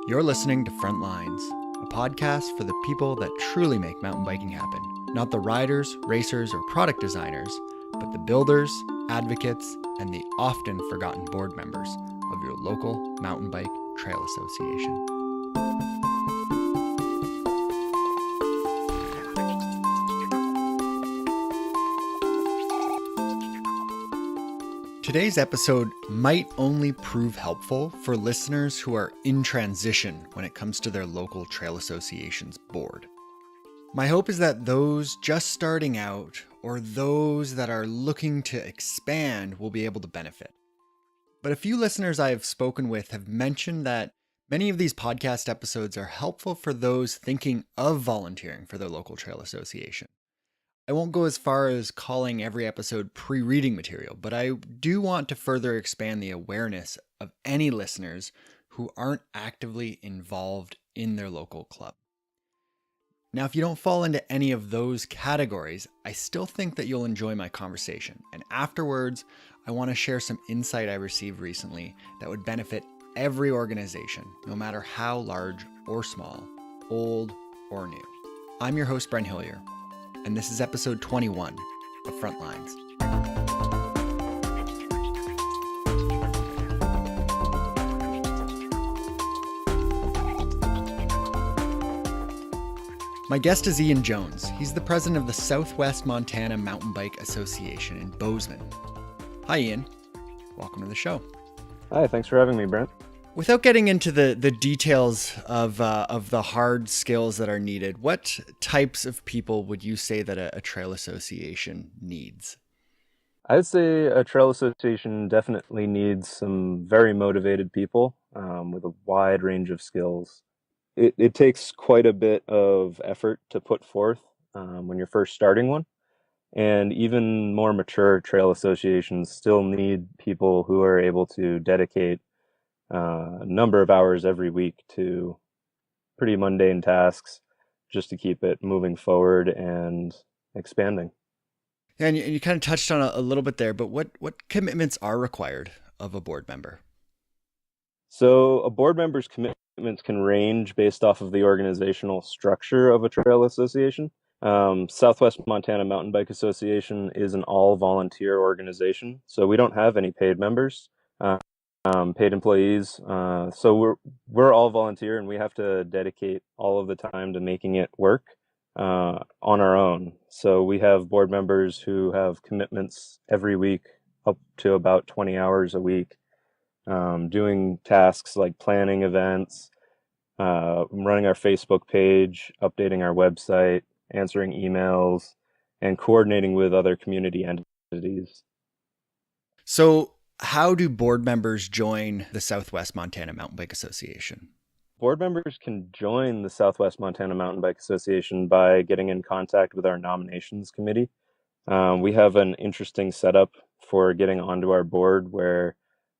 You're listening to Frontlines, a podcast for the people that truly make mountain biking happen. Not the riders, racers, or product designers, but the builders, advocates, and the often forgotten board members of your local mountain bike trail association. Today's episode might only prove helpful for listeners who are in transition when it comes to their local trail association's board. My hope is that those just starting out or those that are looking to expand will be able to benefit. But a few listeners I have spoken with have mentioned that many of these podcast episodes are helpful for those thinking of volunteering for their local trail association. I won't go as far as calling every episode pre-reading material, but I do want to further expand the awareness of any listeners who aren't actively involved in their local club. Now, if you don't fall into any of those categories, I still think that you'll enjoy my conversation. And afterwards, I want to share some insight I received recently that would benefit every organization, no matter how large or small, old or new. I'm your host, Brent Hillier, and this is episode 21 of Frontlines. My guest is Ian Jones. He's the president of the Southwest Montana Mountain Bike Association in Bozeman. Hi, Ian. Welcome to the show. Hi, thanks for having me, Brent. Without getting into the details of the hard skills that are needed, what types of people would you say that a trail association needs? I'd say a trail association definitely needs some very motivated people with a wide range of skills. It takes quite a bit of effort to put forth when you're first starting one. And even more mature trail associations still need people who are able to dedicate a number of hours every week to pretty mundane tasks just to keep it moving forward and expanding. And you kind of touched on a little bit there, but what commitments are required of a board member? So a board member's commitments can range based off of the organizational structure of a trail association. Southwest Montana Mountain Bike Association is an all-volunteer organization, so we don't have any paid members. Paid employees. So we're all volunteer, and we have to dedicate all of the time to making it work on our own. So we have board members who have commitments every week up to about 20 hours a week, doing tasks like planning events, running our Facebook page, updating our website, answering emails, and coordinating with other community entities. So how do board members join the Southwest Montana Mountain Bike Association? Board members can join the Southwest Montana Mountain Bike Association by getting in contact with our nominations committee. We have an interesting setup for getting onto our board where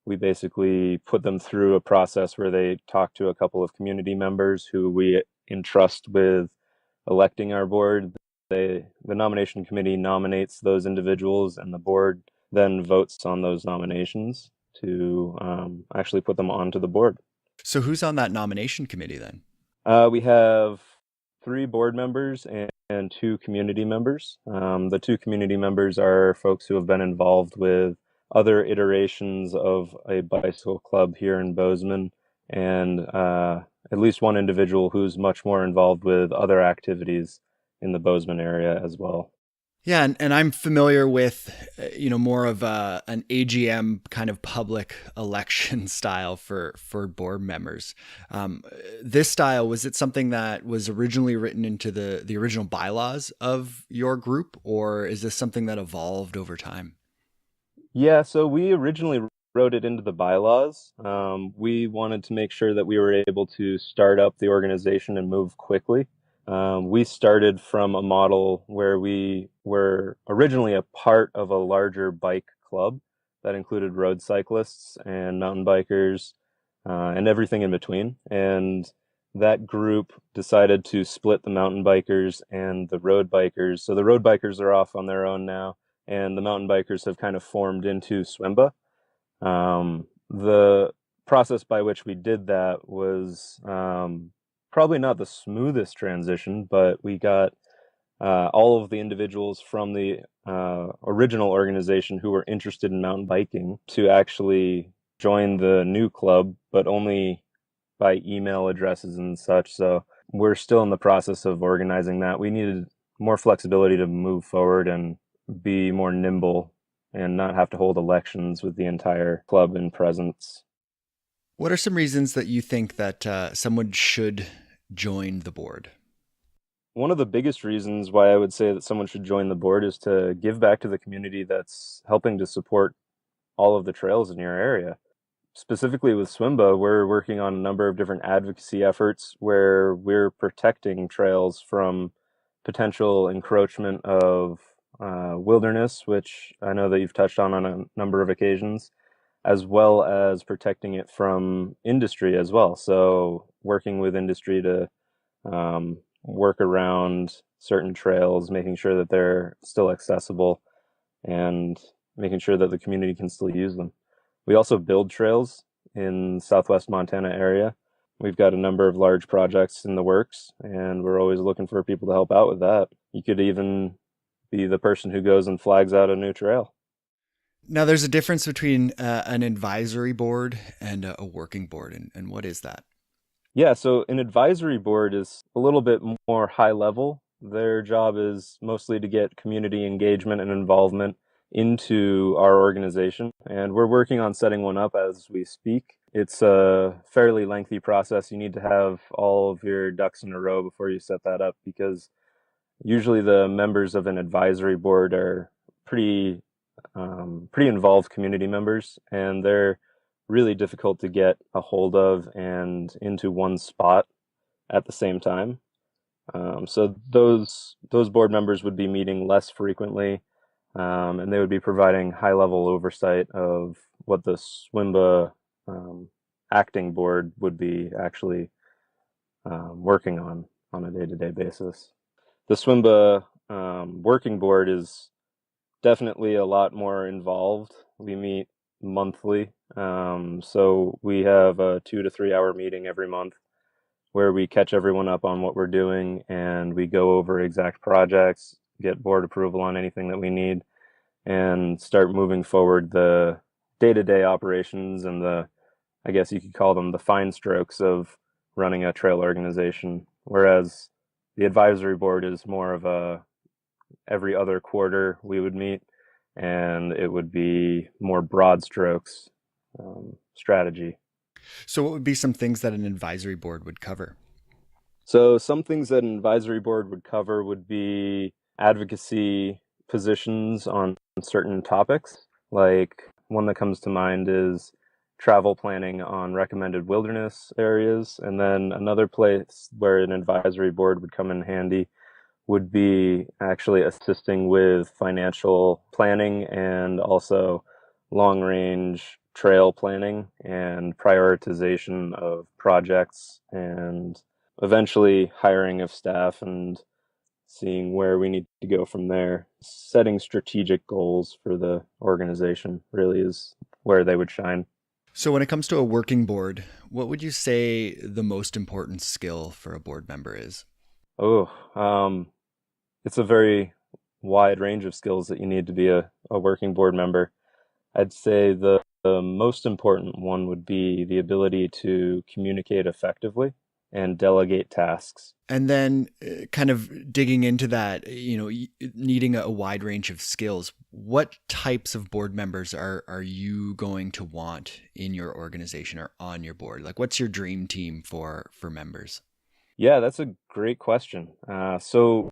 we basically put them through a process where they talk to a couple of community members who we entrust with electing our board. The nomination committee nominates those individuals, and the board then votes on those nominations to actually put them onto the board. So who's on that nomination committee then? We have 3 board members and 2 community members. The 2 community members are folks who have been involved with other iterations of a bicycle club here in Bozeman, and at least one individual who's much more involved with other activities in the Bozeman area as well. Yeah, and I'm familiar with, more of an AGM kind of public election style for board members. This style, was it something that was originally written into the original bylaws of your group, or is this something that evolved over time? Yeah, so we originally wrote it into the bylaws. We wanted to make sure that we were able to start up the organization and move quickly. We started from a model where we were originally a part of a larger bike club that included road cyclists and mountain bikers and everything in between. And that group decided to split the mountain bikers and the road bikers. So the road bikers are off on their own now, and the mountain bikers have kind of formed into SWMMBA. The process by which we did that was probably not the smoothest transition, but we got all of the individuals from the original organization who were interested in mountain biking to actually join the new club, but only by email addresses and such. So we're still in the process of organizing that. We needed more flexibility to move forward and be more nimble and not have to hold elections with the entire club in presence. What are some reasons that you think that someone should join the board? One of the biggest reasons why I would say that someone should join the board is to give back to the community that's helping to support all of the trails in your area. Specifically with SWMMBA, we're working on a number of different advocacy efforts where we're protecting trails from potential encroachment of wilderness, which I know that you've touched on a number of occasions, as well as protecting it from industry as well. So working with industry to work around certain trails, making sure that they're still accessible and making sure that the community can still use them. We also build trails in Southwest Montana area. We've got a number of large projects in the works, and we're always looking for people to help out with that. You could even be the person who goes and flags out a new trail. Now, there's a difference between an advisory board and a working board, and what is that? Yeah, so an advisory board is a little bit more high level. Their job is mostly to get community engagement and involvement into our organization, and we're working on setting one up as we speak. It's a fairly lengthy process. You need to have all of your ducks in a row before you set that up, because usually the members of an advisory board are pretty involved community members, and they're really difficult to get a hold of and into one spot at the same time. So those board members would be meeting less frequently, and they would be providing high-level oversight of what the SWMMBA acting board would be actually working on a day-to-day basis. The SWMMBA working board is definitely a lot more involved. We meet monthly, so we have a 2 to 3 hour meeting every month where we catch everyone up on what we're doing, and we go over exact projects, get board approval on anything that we need, and start moving forward the day-to-day operations and I guess you could call them the fine strokes of running a trail organization. Whereas the advisory board is more of every other quarter we would meet, and it would be more broad strokes strategy. So, what would be some things that an advisory board would cover? So some things that an advisory board would cover would be advocacy positions on certain topics. Like one that comes to mind is travel planning on recommended wilderness areas. And then another place where an advisory board would come in handy would be actually assisting with financial planning and also long-range trail planning and prioritization of projects, and eventually hiring of staff and seeing where we need to go from there. Setting strategic goals for the organization really is where they would shine. So, when it comes to a working board, what would you say the most important skill for a board member is? It's a very wide range of skills that you need to be a working board member. I'd say the most important one would be the ability to communicate effectively and delegate tasks. And then kind of digging into that, needing a wide range of skills, what types of board members are you going to want in your organization or on your board? Like, what's your dream team for members? Yeah, that's a great question. So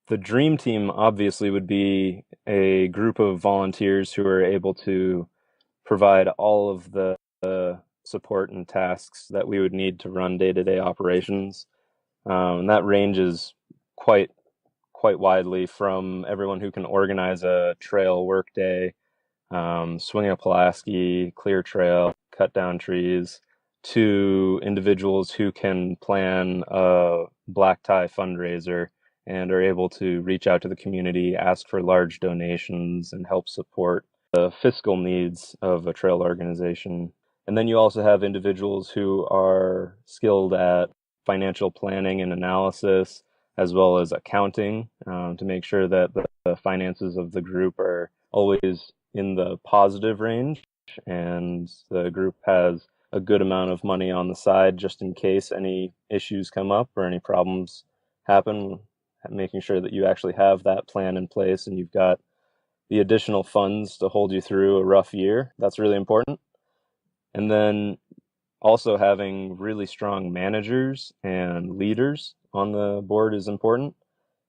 the dream team obviously would be a group of volunteers who are able to provide all of the support and tasks that we would need to run day-to-day operations. And that ranges quite widely from everyone who can organize a trail workday, swing a Pulaski, clear trail, cut down trees, to individuals who can plan a black tie fundraiser and are able to reach out to the community, ask for large donations, and help support the fiscal needs of a trail organization. And then you also have individuals who are skilled at financial planning and analysis, as well as accounting, to make sure that the finances of the group are always in the positive range and the group has a good amount of money on the side just in case any issues come up or any problems happen, making sure that you actually have that plan in place and you've got the additional funds to hold you through a rough year. That's really important. And then also having really strong managers and leaders on the board is important.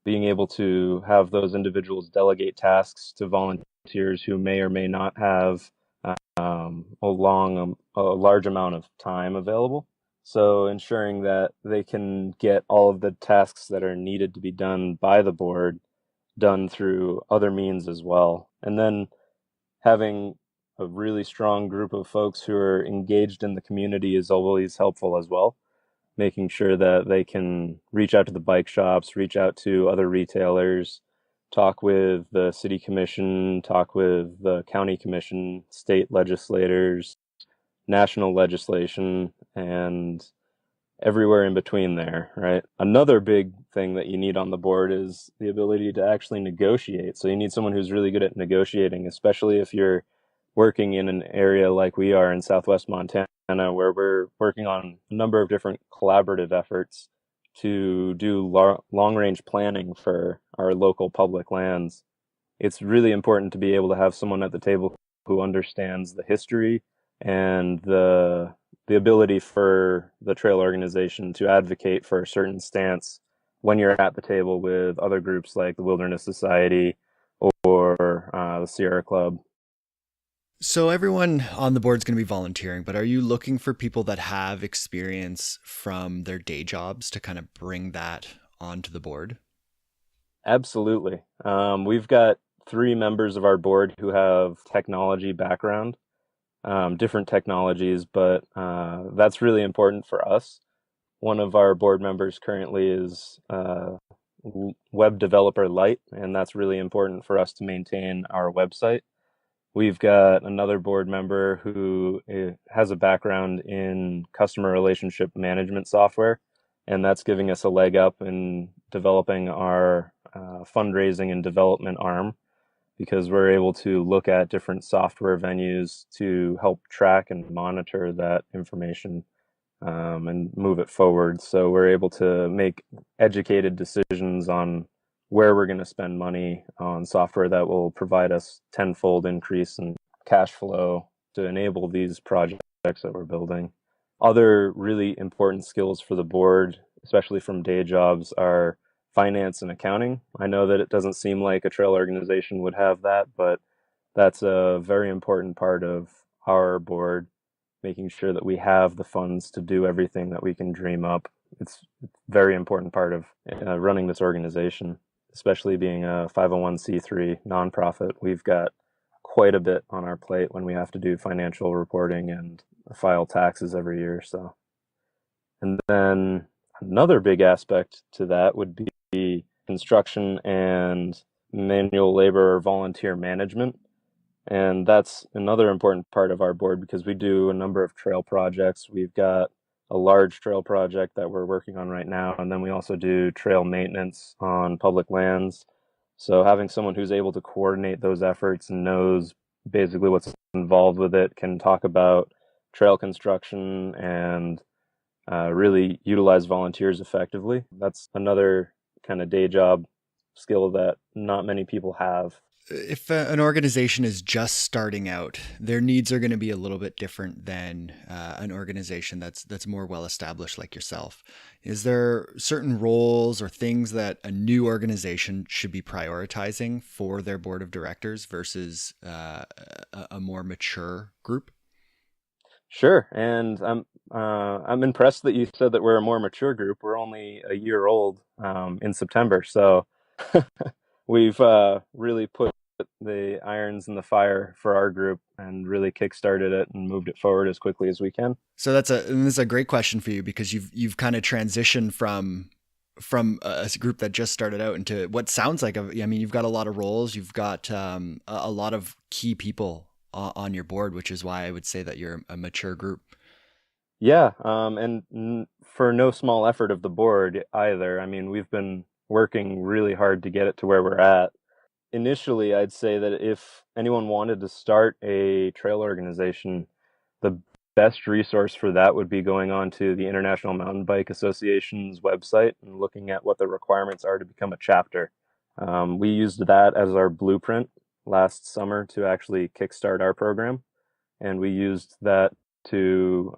Being able to have those individuals delegate tasks to volunteers who may or may not have a large amount of time available. So ensuring that they can get all of the tasks that are needed to be done by the board done through other means as well. And then having a really strong group of folks who are engaged in the community is always helpful as well. Making sure that they can reach out to the bike shops, reach out to other retailers, talk with the city commission, talk with the county commission, state legislators, national legislation, and everywhere in between there, right? Another big thing that you need on the board is the ability to actually negotiate. So you need someone who's really good at negotiating, especially if you're working in an area like we are in Southwest Montana, where we're working on a number of different collaborative efforts to do long-range planning for our local public lands. It's really important to be able to have someone at the table who understands the history and the ability for the trail organization to advocate for a certain stance when you're at the table with other groups like the Wilderness Society or the Sierra Club. So everyone on the board is going to be volunteering, but are you looking for people that have experience from their day jobs to kind of bring that onto the board? Absolutely. We've got 3 members of our board who have technology background, different technologies, but that's really important for us. One of our board members currently is web developer light, and that's really important for us to maintain our website. We've got another board member who has a background in customer relationship management software, and that's giving us a leg up in developing our fundraising and development arm, because we're able to look at different software venues to help track and monitor that information and move it forward. So we're able to make educated decisions on where we're going to spend money on software that will provide us tenfold increase in cash flow to enable these projects that we're building. Other really important skills for the board, especially from day jobs, are finance and accounting. I know that it doesn't seem like a trail organization would have that, but that's a very important part of our board, making sure that we have the funds to do everything that we can dream up. It's a very important part of running this organization, especially being a 501c3 nonprofit. We've got quite a bit on our plate when we have to do financial reporting and file taxes every year. So, and then another big aspect to that would be construction and manual labor or volunteer management. And that's another important part of our board because we do a number of trail projects. We've got a large trail project that we're working on right now, and then we also do trail maintenance on public lands. So having someone who's able to coordinate those efforts and knows basically what's involved with it, can talk about trail construction and really utilize volunteers effectively. That's another kind of day job skill that not many people have. If an organization is just starting out, their needs are going to be a little bit different than an organization that's more well established like yourself. Is there certain roles or things that a new organization should be prioritizing for their board of directors versus a more mature group? Sure, and I'm impressed that you said that we're a more mature group. We're only a year old in September, so we've really put the irons in the fire for our group and really kickstarted it and moved it forward as quickly as we can. So this is a great question for you because you've kind of transitioned from a group that just started out into what sounds like you've got a lot of roles, you've got a lot of key people on your board, which is why I would say that you're a mature group. Yeah, for no small effort of the board either. I mean, we've been working really hard to get it to where we're at. Initially, I'd say that if anyone wanted to start a trail organization, the best resource for that would be going on to the International Mountain Bike Association's website and looking at what the requirements are to become a chapter. We used that as our blueprint last summer to actually kickstart our program, and we used that to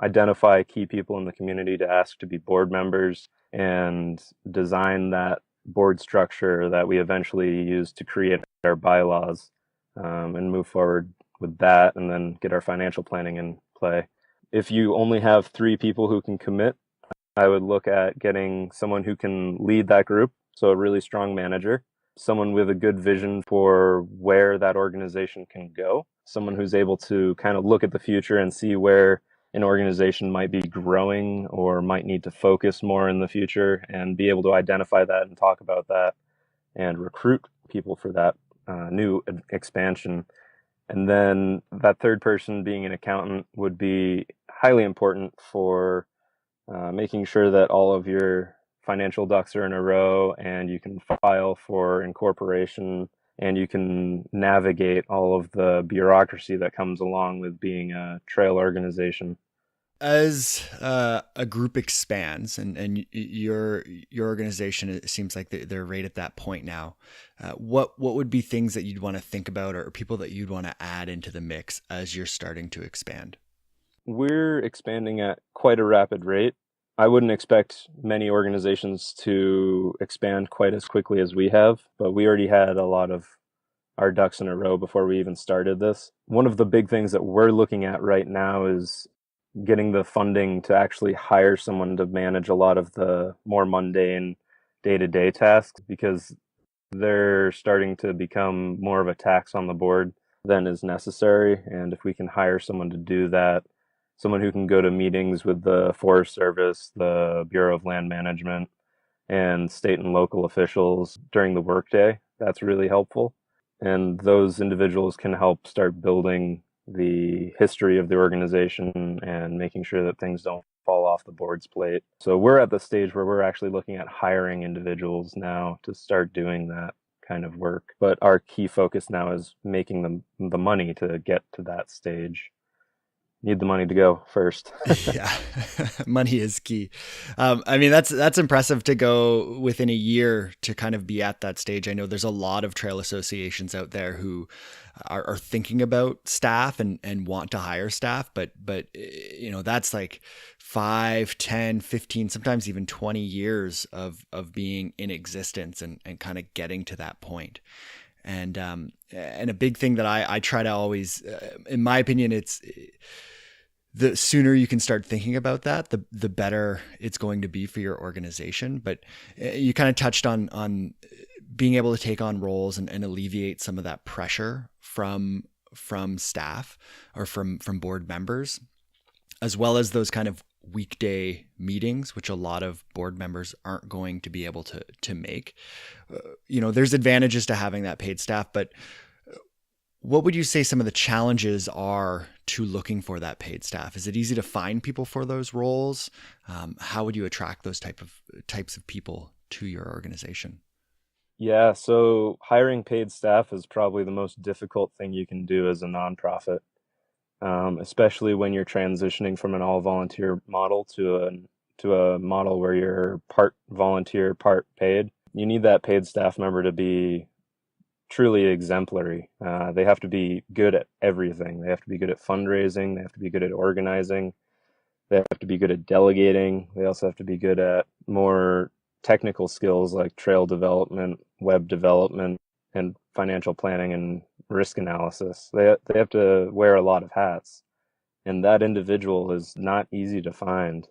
identify key people in the community to ask to be board members and design that board structure that we eventually used to create our bylaws, and move forward with that, and then get our financial planning in play. If you only have 3 people who can commit, I would look at getting someone who can lead that group, so a really strong manager, someone with a good vision for where that organization can go, someone who's able to kind of look at the future and see where an organization might be growing or might need to focus more in the future, and be able to identify that and talk about that and recruit people for that new expansion. And then that third person, being an accountant, would be highly important for making sure that all of your financial ducks are in a row and you can file for incorporation and you can navigate all of the bureaucracy that comes along with being a trail organization. As a group expands, and your organization, it seems like they're right at that point now. What would be things that you'd want to think about, or people that you'd want to add into the mix as you're starting to expand? We're expanding at quite a rapid rate. I wouldn't expect many organizations to expand quite as quickly as we have, but we already had a lot of our ducks in a row before we even started this. One of the big things that we're looking at right now is getting the funding to actually hire someone to manage a lot of the more mundane day-to-day tasks, because they're starting to become more of a tax on the board than is necessary. And if we can hire someone to do that, someone who can go to meetings with the Forest Service, the Bureau of Land Management, and state and local officials during the workday, that's really helpful. And those individuals can help start building the history of the organization and making sure that things don't fall off the board's plate. So we're at the stage where we're actually looking at hiring individuals now to start doing that kind of work. But our key focus now is making the money to get to that stage. Need the money to go first. Yeah, money is key. I mean, that's impressive to go within a year to kind of be at that stage. I know there's a lot of trail associations out there who are thinking about staff and want to hire staff, but that's like 5, 10, 15, sometimes even 20 years of being in existence and kind of getting to that point. And a big thing that I try to always, in my opinion, it's the sooner you can start thinking about that, the better it's going to be for your organization. But you kind of touched on being able to take on roles and alleviate some of that pressure from staff or from board members, as well as those kind of weekday meetings, which a lot of board members aren't going to be able to make. There's advantages to having that paid staff, but what would you say some of the challenges are to looking for that paid staff? Is it easy to find people for those roles? How would you attract those types of people to your organization? Yeah, so hiring paid staff is probably the most difficult thing you can do as a nonprofit, especially when you're transitioning from an all-volunteer model to a model where you're part volunteer, part paid. You need that paid staff member to be truly exemplary. They have to be good at everything. They have to be good at fundraising. They have to be good at organizing. They have to be good at delegating. They also have to be good at more technical skills like trail development, web development, and financial planning and risk analysis. They have to wear a lot of hats, and that individual is not easy to find.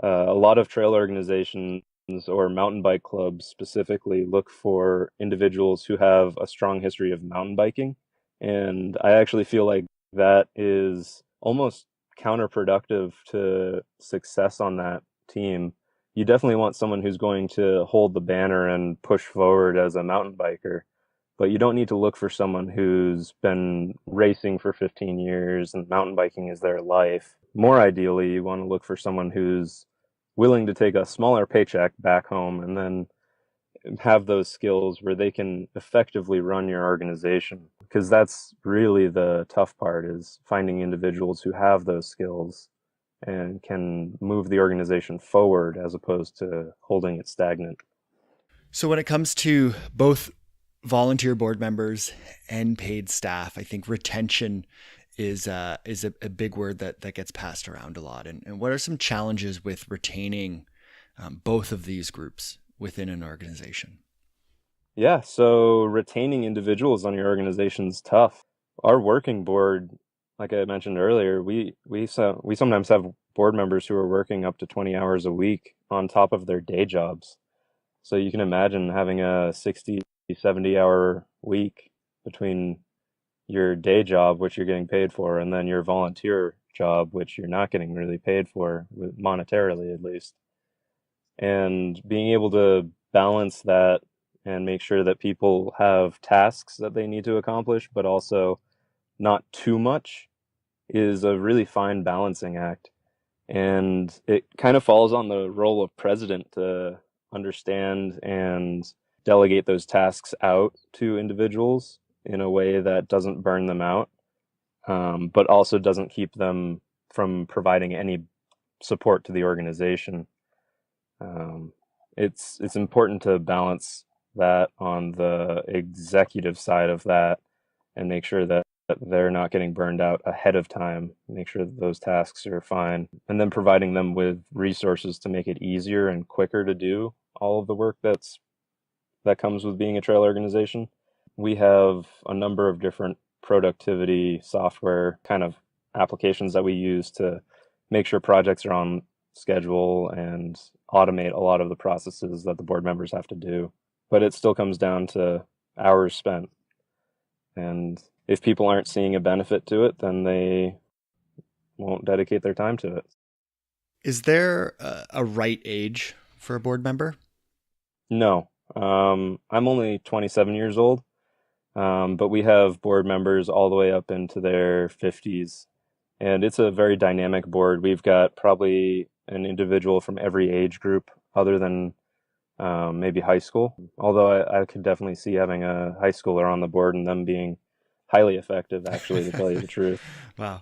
A lot of trail organizations or mountain bike clubs specifically look for individuals who have a strong history of mountain biking. And I actually feel like that is almost counterproductive to success on that team. You definitely want someone who's going to hold the banner and push forward as a mountain biker. But you don't need to look for someone who's been racing for 15 years and mountain biking is their life. More ideally, you want to look for someone who's willing to take a smaller paycheck back home and then have those skills where they can effectively run your organization. Because that's really the tough part, is finding individuals who have those skills and can move the organization forward as opposed to holding it stagnant. So when it comes to both volunteer board members and paid staff, I think retention is a big word that gets passed around a lot. And what are some challenges with retaining both of these groups within an organization? Yeah, so retaining individuals on your organization is tough. Our working board, like I mentioned earlier, we sometimes have board members who are working up to 20 hours a week on top of their day jobs. So you can imagine having a 60, 70-hour week between your day job, which you're getting paid for, and then your volunteer job, which you're not getting really paid for, monetarily at least. And being able to balance that and make sure that people have tasks that they need to accomplish, but also not too much, is a really fine balancing act. And it kind of falls on the role of president to understand and delegate those tasks out to individuals in a way that doesn't burn them out, but also doesn't keep them from providing any support to the organization. It's important to balance that on the executive side of that and make sure that they're not getting burned out ahead of time, make sure that those tasks are fine, and then providing them with resources to make it easier and quicker to do all of the work that comes with being a trail organization. We have a number of different productivity software kind of applications that we use to make sure projects are on schedule and automate a lot of the processes that the board members have to do. But it still comes down to hours spent. And if people aren't seeing a benefit to it, then they won't dedicate their time to it. Is there a right age for a board member? No. I'm only 27 years old, but we have board members all the way up into their 50s. And it's a very dynamic board. We've got probably an individual from every age group other than maybe high school. Although I could definitely see having a high schooler on the board and them being highly effective, actually, to tell you the truth. Wow.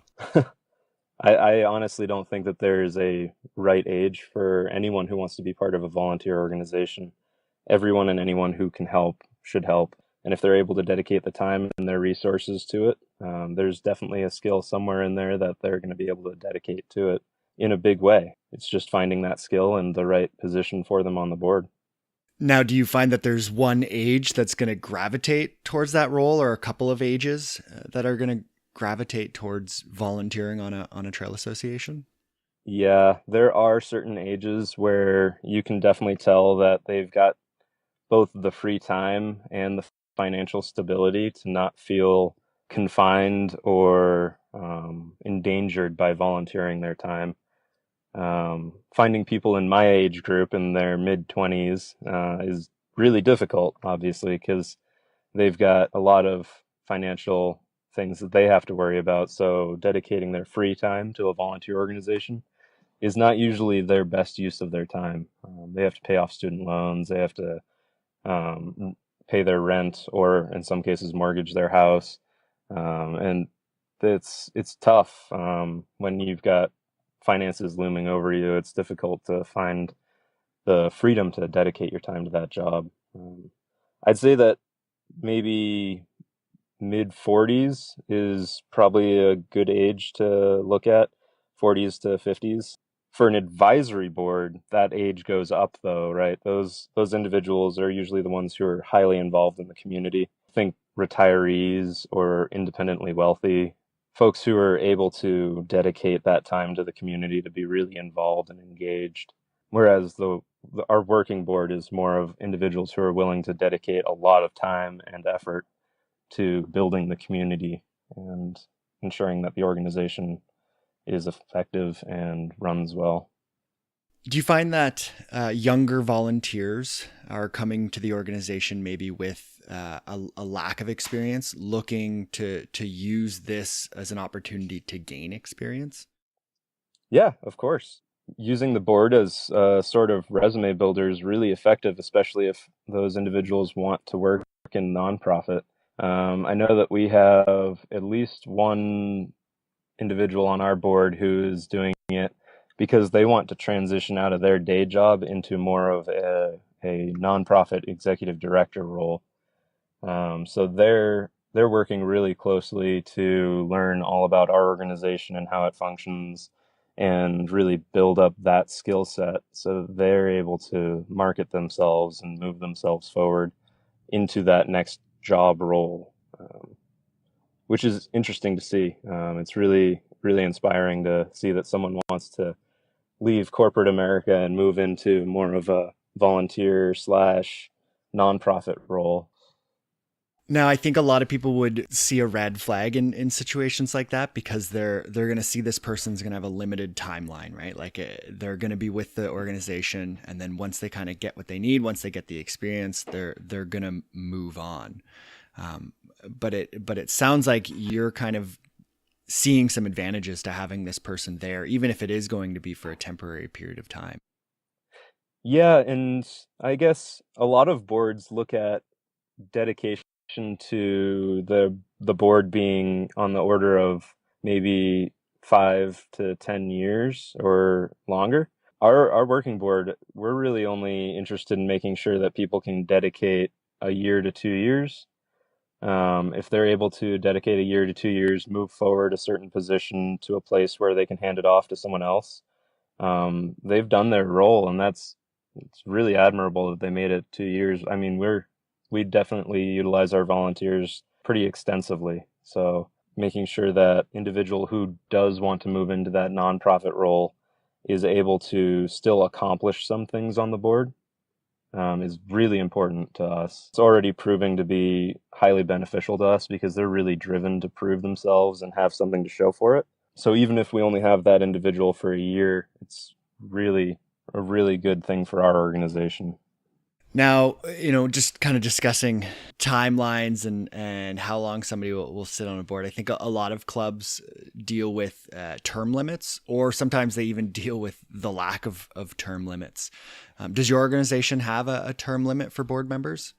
I honestly don't think that there is a right age for anyone who wants to be part of a volunteer organization. Everyone and anyone who can help should help. And if they're able to dedicate the time and their resources to it, there's definitely a skill somewhere in there that they're going to be able to dedicate to it in a big way. It's just finding that skill and the right position for them on the board. Now, do you find that there's one age that's going to gravitate towards that role, or a couple of ages that are going to gravitate towards volunteering on a trail association? Yeah, there are certain ages where you can definitely tell that they've got both the free time and the financial stability to not feel confined or endangered by volunteering their time. Finding people in my age group in their mid-20s is really difficult, obviously, because they've got a lot of financial things that they have to worry about. So dedicating their free time to a volunteer organization is not usually their best use of their time. They have to pay off student loans. They have to pay their rent, or in some cases mortgage their house. And it's tough when you've got finances looming over you. It's difficult to find the freedom to dedicate your time to that job. I'd say that maybe mid 40s is probably a good age to look at, 40s to 50s. For an advisory board, that age goes up though, right? Those individuals are usually the ones who are highly involved in the community. Think retirees or independently wealthy folks who are able to dedicate that time to the community to be really involved and engaged. Whereas our working board is more of individuals who are willing to dedicate a lot of time and effort to building the community and ensuring that the organization is effective and runs well. Do you find that younger volunteers are coming to the organization maybe with a lack of experience, looking to use this as an opportunity to gain experience? Yeah, of course. Using the board as a sort of resume builder is really effective, especially if those individuals want to work in nonprofit. I know that we have at least one individual on our board who is doing it because they want to transition out of their day job into more of a nonprofit executive director role. So they're working really closely to learn all about our organization and how it functions and really build up that skill set so they're able to market themselves and move themselves forward into that next job role, which is interesting to see. It's really, really inspiring to see that someone wants to leave corporate America and move into more of a volunteer slash nonprofit role. Now, I think a lot of people would see a red flag in situations like that because they're going to see this person's going to have a limited timeline, right? Like they're going to be with the organization, and then once they kind of get what they need, once they get the experience, they're going to move on. But it sounds like you're kind of seeing some advantages to having this person there, even if it is going to be for a temporary period of time. Yeah, and I guess a lot of boards look at dedication to the board being on the order of maybe 5 to 10 years or longer. Our working board, we're really only interested in making sure that people can dedicate a year to 2 years. If they're able to dedicate a year to 2 years, move forward a certain position to a place where they can hand it off to someone else, they've done their role, and it's really admirable that they made it 2 years. I mean, we definitely utilize our volunteers pretty extensively. So making sure that individual who does want to move into that nonprofit role is able to still accomplish some things on the board is really important to us. It's already proving to be highly beneficial to us because they're really driven to prove themselves and have something to show for it. So even if we only have that individual for a year, it's really a really good thing for our organization. Now, just kind of discussing timelines and how long somebody will sit on a board. I think a lot of clubs deal with term limits, or sometimes they even deal with the lack of term limits. Does your organization have a term limit for board members?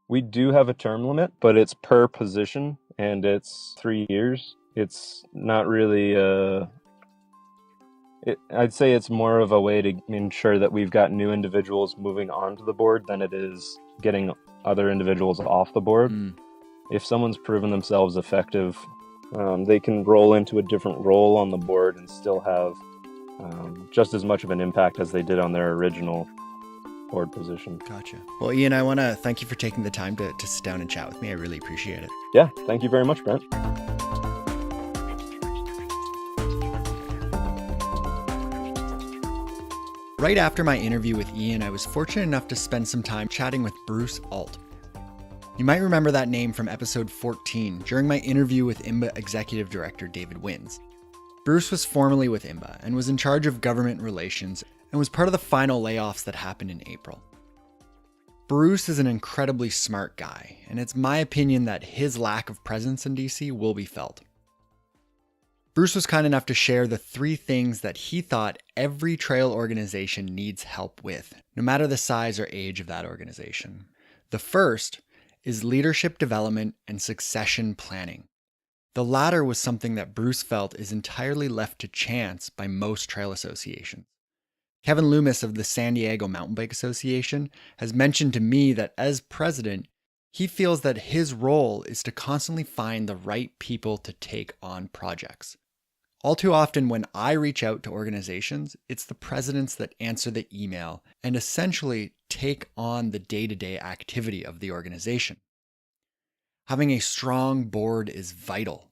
We do have a term limit, but it's per position and it's 3 years. It's not really I'd say it's more of a way to ensure that we've got new individuals moving onto the board than it is getting other individuals off the board. If someone's proven themselves effective, they can roll into a different role on the board and still have just as much of an impact as they did on their original board position. Gotcha. Well, Ian, I want to thank you for taking the time to sit down and chat with me. I really appreciate it. Yeah, thank you very much, Brent. Right after my interview with Ian, I was fortunate enough to spend some time chatting with Bruce Alt. You might remember that name from episode 14 during my interview with IMBA Executive Director David Wins. Bruce was formerly with IMBA and was in charge of government relations and was part of the final layoffs that happened in April. Bruce is an incredibly smart guy, and it's my opinion that his lack of presence in DC will be felt. Bruce was kind enough to share the 3 things that he thought every trail organization needs help with, no matter the size or age of that organization. The first is leadership development and succession planning. The latter was something that Bruce felt is entirely left to chance by most trail associations. Kevin Loomis of the San Diego Mountain Bike Association has mentioned to me that as president, he feels that his role is to constantly find the right people to take on projects. All too often when I reach out to organizations, it's the presidents that answer the email and essentially take on the day-to-day activity of the organization. Having a strong board is vital,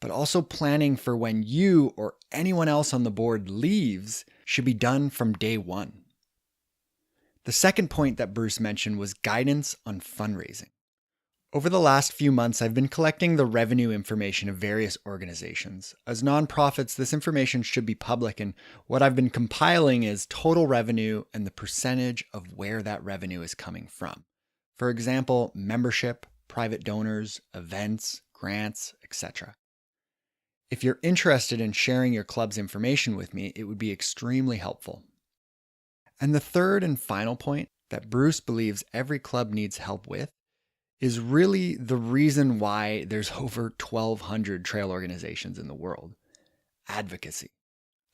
but also planning for when you or anyone else on the board leaves should be done from day one. The second point that Bruce mentioned was guidance on fundraising. Over the last few months, I've been collecting the revenue information of various organizations. As nonprofits, this information should be public, and what I've been compiling is total revenue and the percentage of where that revenue is coming from. For example, membership, private donors, events, grants, etc. If you're interested in sharing your club's information with me, it would be extremely helpful. And the third and final point that Bruce believes every club needs help with is really the reason why there's over 1,200 trail organizations in the world: advocacy.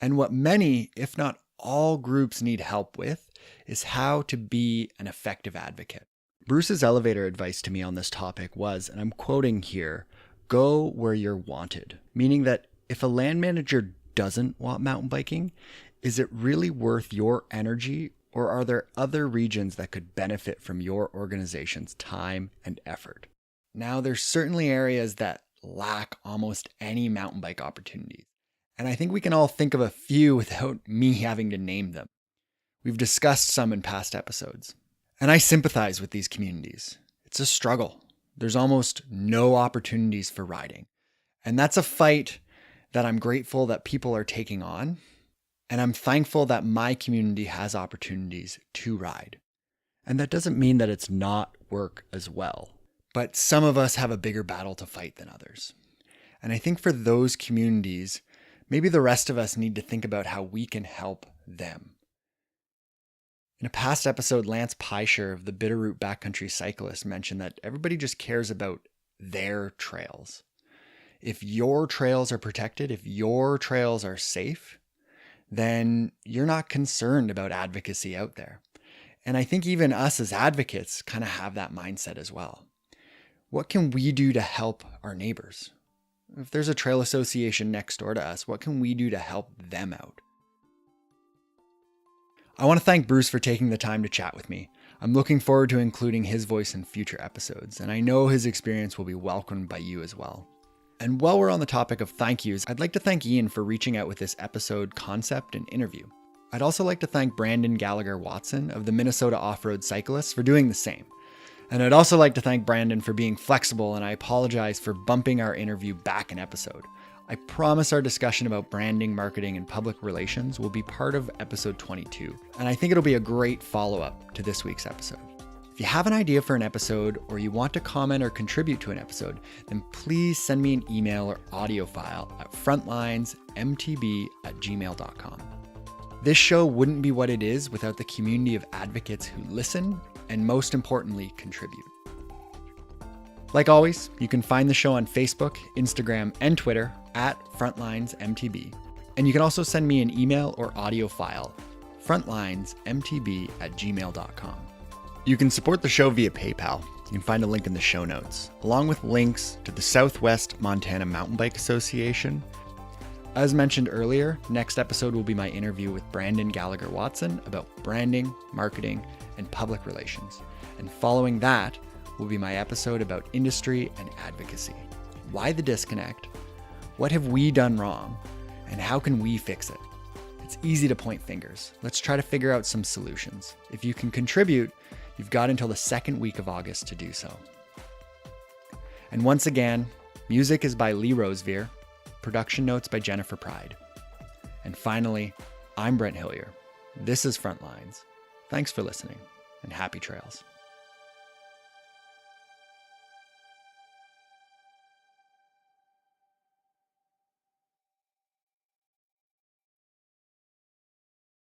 And what many, if not all groups need help with is how to be an effective advocate. Bruce's elevator advice to me on this topic was, and I'm quoting here, go where you're wanted, meaning that if a land manager doesn't want mountain biking, is it really worth your energy, or are there other regions that could benefit from your organization's time and effort? Now, there's certainly areas that lack almost any mountain bike opportunities, and I think we can all think of a few without me having to name them. We've discussed some in past episodes, and I sympathize with these communities. It's a struggle. There's almost no opportunities for riding, and that's a fight that I'm grateful that people are taking on. And I'm thankful that my community has opportunities to ride. And that doesn't mean that it's not work as well. But some of us have a bigger battle to fight than others. And I think for those communities, maybe the rest of us need to think about how we can help them. In a past episode, Lance Peischer of the Bitterroot Backcountry Cyclist mentioned that everybody just cares about their trails. If your trails are protected, if your trails are safe, then you're not concerned about advocacy out there. And I think even us as advocates kind of have that mindset as well. What can we do to help our neighbors? If there's a trail association next door to us, what can we do to help them out? I want to thank Bruce for taking the time to chat with me. I'm looking forward to including his voice in future episodes, and I know his experience will be welcomed by you as well. And while we're on the topic of thank yous, I'd like to thank Ian for reaching out with this episode concept and interview. I'd also like to thank Brandon Gallagher Watson of the Minnesota Off-Road Cyclists for doing the same. And I'd also like to thank Brandon for being flexible, and I apologize for bumping our interview back an episode. I promise our discussion about branding, marketing, and public relations will be part of episode 22, and I think it'll be a great follow-up to this week's episode. If you have an idea for an episode, or you want to comment or contribute to an episode, then please send me an email or audio file at frontlinesmtb@gmail.com. This show wouldn't be what it is without the community of advocates who listen and, most importantly, contribute. Like always, you can find the show on Facebook, Instagram, and Twitter at FrontlinesMTB. And you can also send me an email or audio file, frontlinesmtb@gmail.com. You can support the show via PayPal. You can find a link in the show notes, along with links to the Southwest Montana Mountain Bike Association. As mentioned earlier, next episode will be my interview with Brandon Gallagher Watson about branding, marketing, and public relations. And following that will be my episode about industry and advocacy. Why the disconnect? What have we done wrong? And how can we fix it? It's easy to point fingers. Let's try to figure out some solutions. If you can contribute, you've got until the second week of August to do so. And once again, music is by Lee Rosevear, production notes by Jennifer Pride. And finally, I'm Brent Hillier. This is Frontlines. Thanks for listening, and happy trails.